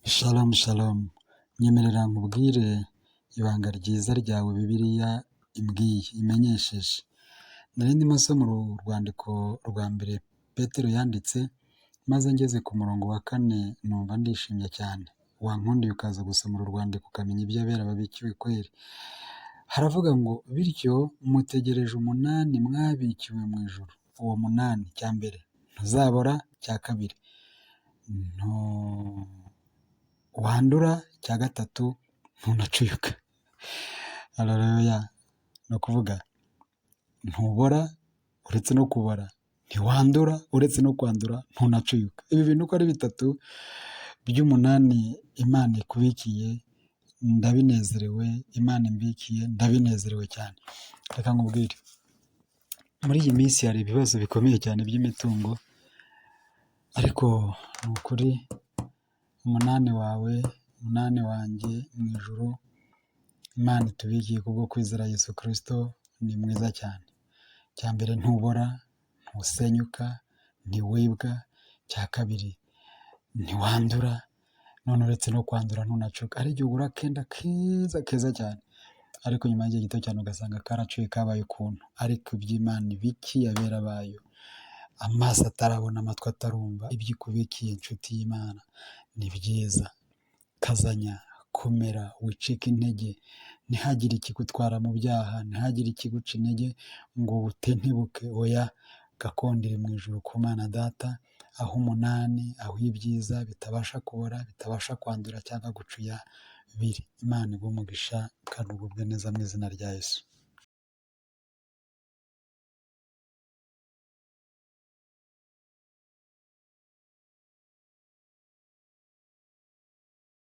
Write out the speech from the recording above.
Shalom shalom, nyemerera nkubwire ibanga ryiza ryawe Bibiliya imbwiye imenyesheje. Nari ndimo nsoma urwandiko rwa mbere Petero yanditse, maze ngeze ku murongo wa 4 numva ndishimye cyane. Wankundiye ukaza gusoma uru rwandiko ukamenya ibyo abera babikiwe kweri. Haravuga ngo bityo mutegereje umunani mwabikiwe mu ijuru. Uwo munani, cya mbere ntuzabora, cya kabiri wandura, cya gatatu ntunacuyuka. Haleluya. Ni ukuvuga ntubora uretse no kubora, ntiwandura uretse no kwandura, ntunacuyuka. Ibi bintu uko ari bitatu by'umunani Imana ikubikiye, ndabinezerewe. Imana imbikiye, ndabinezerewe cyane. Reka nkubwire, muri iyi minsi hari ibibazo bikomeye cyane by'imitungo, ariko ni ukuri umunani wawe, umunani wanjye mu ijuru Imana itubikiye kubwo kwizera Yesu Kristo ni mwiza cyane. Cya mbere ntubora, ntusenyuka, ntiwibwa. Cya kabiri ntiwandura, none uretse no kwandura ntunacuka. Hari igihe ugura akenda keza keza cyane, ariko nyuma y'igihe gito cyane ugasanga karacuye kabaye ukuntu. Ariko iby'Imana ibiki abera bayo, amaso atarabona, amatwi atarumva, ibyo ikubikiye inshuti y'Imana ni byiza. Kazanya, komera, wicike intege, ntihagire ikigutwara mu byaha, ntihagire ikiguca intege ngo utentebuke. Oya, gakondo iri mu ijuru ku Mana Data, aho umunani, aho ibyiza bitabasha kubora, bitabasha kwandura cyangwa gucuya biri. Imana iguhe umugisha kandi ugubwe neza mu izina rya Yesu.